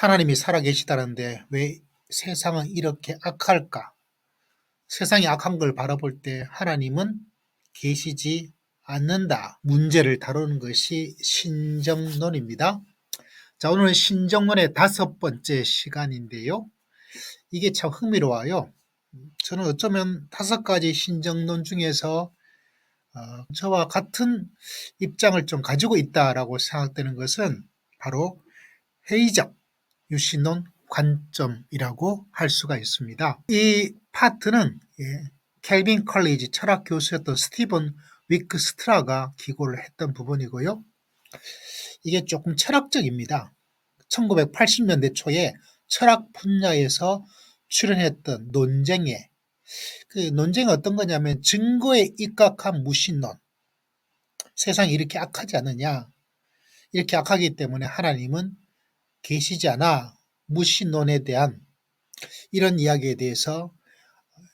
하나님이 살아계시다는데 왜 세상은 이렇게 악할까? 세상이 악한 걸 바라볼 때 하나님은 계시지 않는다. 문제를 다루는 것이 신정론입니다. 자, 오늘은 신정론의 5번째 시간인데요. 이게 참 흥미로워요. 저는 어쩌면 5가지 신정론 중에서 저와 같은 입장을 좀 가지고 있다라고 생각되는 것은 바로 회의적 유신론 관점이라고 할 수가 있습니다. 이 파트는 켈빈 컬리지 철학 교수였던 스티븐 위크스트라가 기고를 했던 부분이고요. 이게 조금 철학적입니다. 1980년대 초에 철학 분야에서 출연했던 논쟁에 그 논쟁이 어떤 거냐면 증거에 입각한 무신론. 세상이 이렇게 악하지 않느냐. 이렇게 악하기 때문에 하나님은 계시지 않아. 무신론에 대한 이런 이야기에 대해서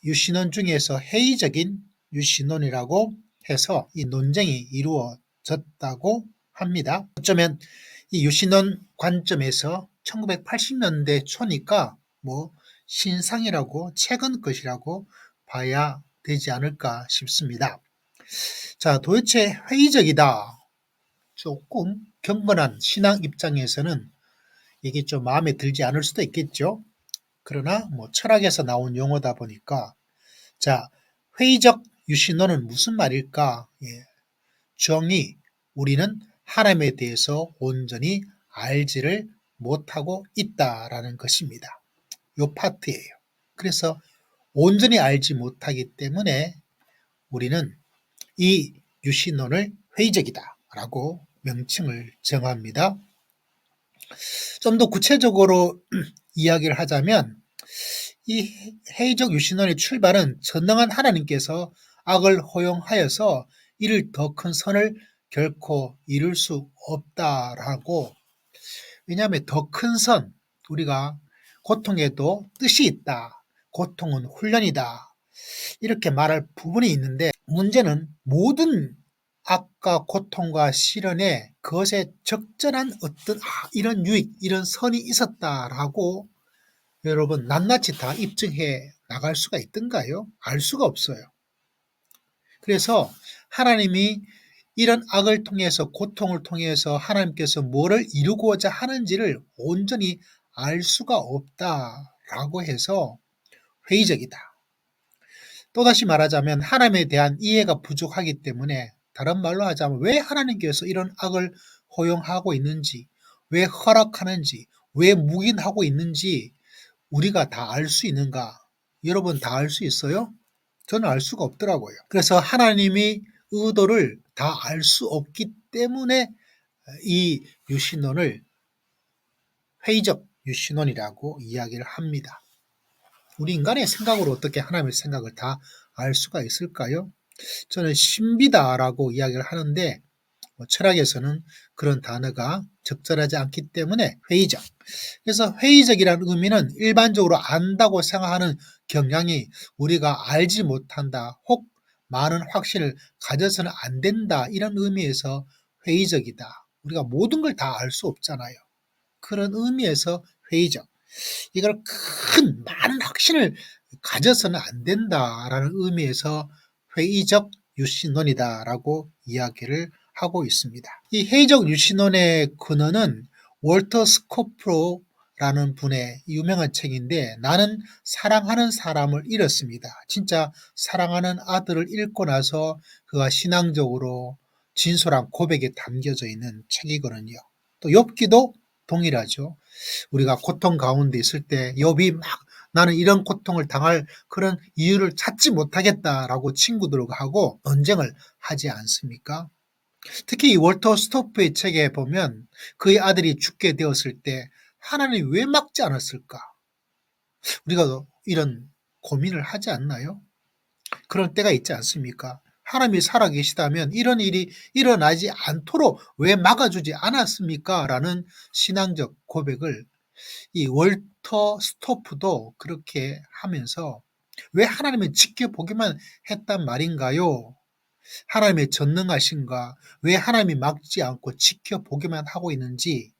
유신론 중에서 회의적인 유신론이라고 해서 이 논쟁이 이루어졌다고 합니다. 어쩌면 이 유신론 관점에서 1980년대 초니까 뭐 신상이라고 최근 것이라고 봐야 되지 않을까 싶습니다. 자, 도대체 회의적이다. 조금 경건한 신앙 입장에서는 이게 좀 마음에 들지 않을 수도 있겠죠. 그러나 뭐 철학에서 나온 용어다 보니까 자, 회의적 유신론은 무슨 말일까? 정의, 우리는 하나님에 대해서 온전히 알지를 못하고 있다라는 것입니다. 요 파트예요. 그래서 온전히 알지 못하기 때문에 우리는 이 유신론을 회의적이다라고 명칭을 정합니다. 좀 더 구체적으로 이야기를 하자면 이 회의적 유신론의 출발은 전능한 하나님께서 악을 허용하여서 이를 더 큰 선을 결코 이룰 수 없다라고. 왜냐하면 더 큰 선, 우리가 고통에도 뜻이 있다. 고통은 훈련이다. 이렇게 말할 부분이 있는데 문제는 모든 악과 고통과 시련에 그것에 적절한 어떤 이런 유익, 이런 선이 있었다라고 여러분 낱낱이 다 입증해 나갈 수가 있던가요? 알 수가 없어요. 그래서 하나님이 이런 악을 통해서 고통을 통해서 하나님께서 뭐를 이루고자 하는지를 온전히 알 수가 없다라고 해서 회의적이다. 또다시 말하자면 하나님에 대한 이해가 부족하기 때문에 다른 말로 하자면 왜 하나님께서 이런 악을 허용하고 있는지, 왜 허락하는지, 왜 묵인하고 있는지 우리가 다 알 수 있는가? 여러분 다 알 수 있어요? 저는 알 수가 없더라고요. 그래서 하나님이 의도를 다 알 수 없기 때문에 이 유신론을 회의적 유신론이라고 이야기를 합니다. 우리 인간의 생각으로 어떻게 하나님의 생각을 다 알 수가 있을까요? 저는 신비다라고 이야기를 하는데 철학에서는 그런 단어가 적절하지 않기 때문에 회의적. 그래서 회의적이라는 의미는 일반적으로 안다고 생각하는 경향이 우리가 알지 못한다, 혹 많은 확신을 가져서는 안 된다 이런 의미에서 회의적이다. 우리가 모든 걸 다 알 수 없잖아요. 그런 의미에서 회의적. 이걸 큰 많은 확신을 가져서는 안 된다라는 의미에서 회의적 유신론이다라고 이야기를 하고 있습니다. 이 회의적 유신론의 근원은 월터 스코프로라는 분의 유명한 책인데 나는 사랑하는 사람을 잃었습니다. 진짜 사랑하는 아들을 잃고 나서 그가 신앙적으로 진솔한 고백에 담겨져 있는 책이거든요. 또 욥기도 동일하죠. 우리가 고통 가운데 있을 때 욥이 막 나는 이런 고통을 당할 그런 이유를 찾지 못하겠다라고 친구들과 하고 논쟁을 하지 않습니까? 특히 이 월터 스토프의 책에 보면 그의 아들이 죽게 되었을 때 하나님이 왜 막지 않았을까? 우리가 이런 고민을 하지 않나요? 그런 때가 있지 않습니까? 하나님이 살아계시다면 이런 일이 일어나지 않도록 왜 막아주지 않았습니까? 라는 신앙적 고백을 이 월터 스토프도 그렇게 하면서 왜 하나님은 지켜보기만 했단 말인가요? 하나님의 전능하신가? 왜 하나님이 막지 않고 지켜보기만 하고 있는지.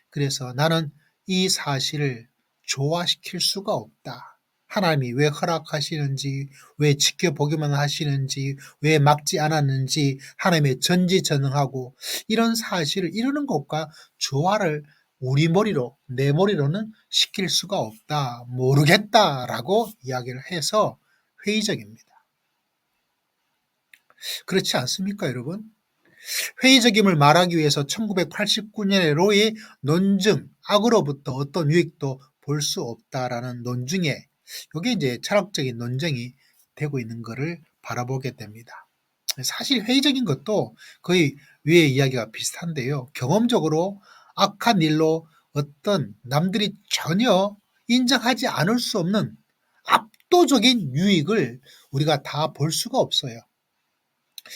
그래서 나는 이 사실을 조화시킬 수가 없다. 하나님이 왜 허락하시는지, 왜 지켜보기만 하시는지, 왜 막지 않았는지, 하나님의 전지전능하고 이런 사실을 이루는 것과 조화를 우리 머리로, 내 머리로는 시킬 수가 없다. 모르겠다라고 이야기를 해서 회의적입니다. 그렇지 않습니까, 여러분? 회의적임을 말하기 위해서 1989년에 로의 논증, 악으로부터 어떤 유익도 볼 수 없다라는 논증에 이게 이제 철학적인 논쟁이 되고 있는 것을 바라보게 됩니다. 사실 회의적인 것도 거의 위의 이야기가 비슷한데요. 경험적으로 악한 일로 어떤 남들이 전혀 인정하지 않을 수 없는 압도적인 유익을 우리가 다 볼 수가 없어요.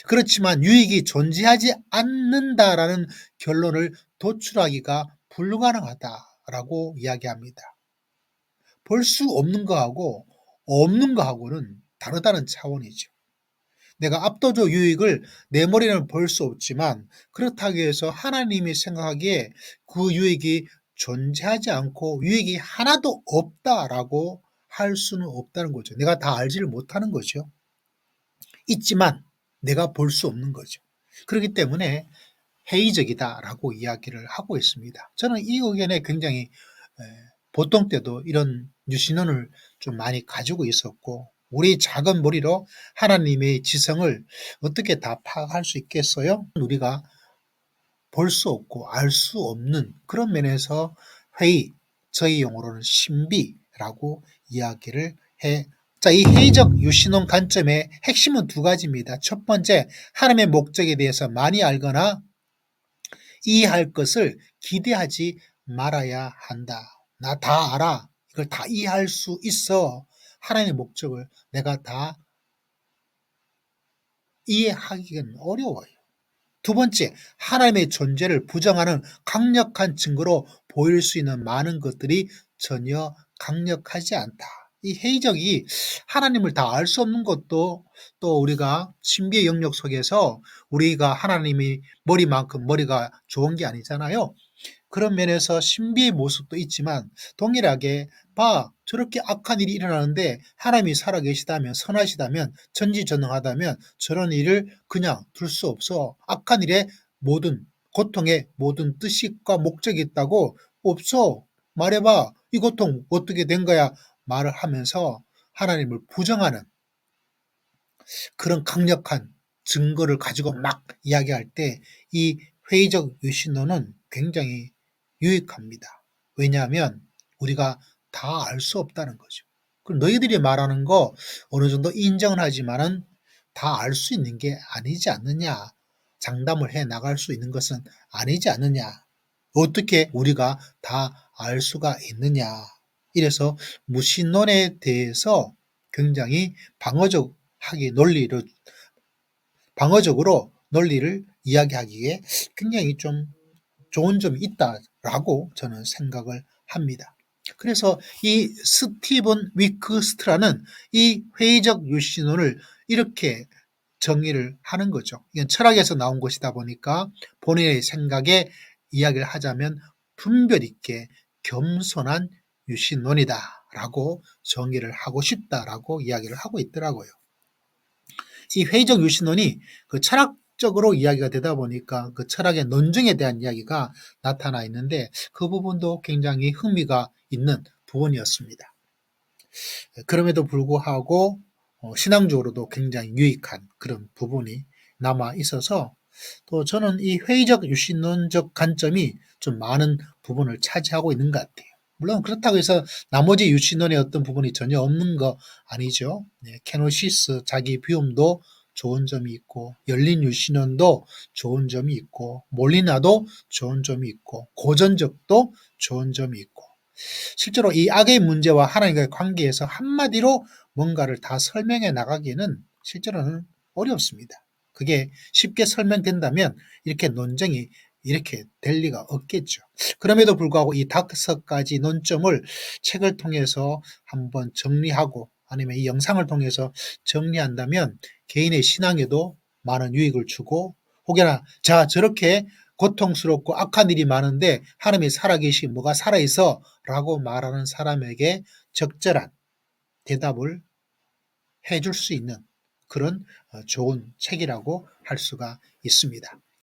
그렇지만 유익이 존재하지 않는다라는 결론을 도출하기가 불가능하다라고 이야기합니다. 볼 수 없는 거하고 없는 거하고는 다르다는 차원이죠. 내가 압도적 유익을 내 머리는 볼 수 없지만 그렇다고 해서 하나님이 생각하기에 그 유익이 존재하지 않고 유익이 하나도 없다라고 할 수는 없다는 거죠. 내가 다 알지를 못하는 거죠. 있지만 내가 볼 수 없는 거죠. 그렇기 때문에 회의적이다라고 이야기를 하고 있습니다. 저는 이 의견에 굉장히 보통 때도 이런 유신론을 좀 많이 가지고 있었고 우리 작은 머리로 하나님의 지성을 어떻게 다 파악할 수 있겠어요? 우리가 볼 수 없고 알 수 없는 그런 면에서 회의, 저희 용어로는 신비라고 이야기를 해. 자, 이 회의적 유신론 관점의 핵심은 두 가지입니다. 첫 번째, 하나님의 목적에 대해서 많이 알거나 이해할 것을 기대하지 말아야 한다. 나 다 알아. 이걸 다 이해할 수 있어. 하나님의 목적을 내가 다 이해하기는 어려워요. 두 번째, 하나님의 존재를 부정하는 강력한 증거로 보일 수 있는 많은 것들이 전혀 강력하지 않다. 이 회의적이 하나님을 다 알 수 없는 것도 또 우리가 신비의 영역 속에서 우리가 하나님이 머리만큼 머리가 좋은 게 아니잖아요. 그런 면에서 신비의 모습도 있지만 동일하게 저렇게 악한 일이 일어나는데 하나님이 살아계시다면 선하시다면 전지전능하다면 저런 일을 그냥 둘 수 없어. 악한 일에 모든 고통에 모든 뜻과 목적이 있다고 없어. 말해봐. 이 고통 어떻게 된 거야? 말을 하면서 하나님을 부정하는 그런 강력한 증거를 가지고 막 이야기할 때 이 회의적 유신론은 굉장히 유익합니다. 왜냐하면 우리가 다 알 수 없다는 거죠. 그럼 너희들이 말하는 거 어느 정도 인정은 하지만은 다 알 수 있는 게 아니지 않느냐. 장담을 해 나갈 수 있는 것은 아니지 않느냐. 어떻게 우리가 다 알 수가 있느냐. 이래서 무신론에 대해서 굉장히 방어적으로 논리를 이야기하기에 굉장히 좀 좋은 점이 있다라고 저는 생각을 합니다. 그래서 이 스티븐 위크스트라는 이 회의적 유신론을 이렇게 정의를 하는 거죠. 이건 철학에서 나온 것이다 보니까 본인의 생각에 이야기를 하자면 분별 있게 겸손한 유신론이다라고 정의를 하고 싶다라고 이야기를 하고 있더라고요. 이 회의적 유신론이 그 철학적으로 이야기가 되다 보니까 그 철학의 논증에 대한 이야기가 나타나 있는데 그 부분도 굉장히 흥미가 있는 부분이었습니다. 그럼에도 불구하고 신앙적으로도 굉장히 유익한 그런 부분이 남아 있어서 또 저는 이 회의적 유신론적 관점이 좀 많은 부분을 차지하고 있는 것 같아요. 물론 그렇다고 해서 나머지 유신론의 어떤 부분이 전혀 없는 거 아니죠. 케노시스 자기 비움도 좋은 점이 있고 열린 유신론도 좋은 점이 있고 몰리나도 좋은 점이 있고 고전적도 좋은 점이 있고 실제로 이 악의 문제와 하나님과의 관계에서 한마디로 뭔가를 다 설명해 나가기는 실제로는 어렵습니다. 그게 쉽게 설명된다면 이렇게 논쟁이 이렇게 될 리가 없겠죠. 그럼에도 불구하고 이 5가지 논점을 책을 통해서 한번 정리하고 아니면 이 영상을 통해서 정리한다면 개인의 신앙에도 많은 유익을 주고 혹여나 자 저렇게 고통스럽고 악한 일이 많은데 하나님이 살아계시 뭐가 살아있어 라고 말하는 사람에게 적절한 대답을 해줄 수 있는 그런 좋은 책이라고 할 수가 있습니다.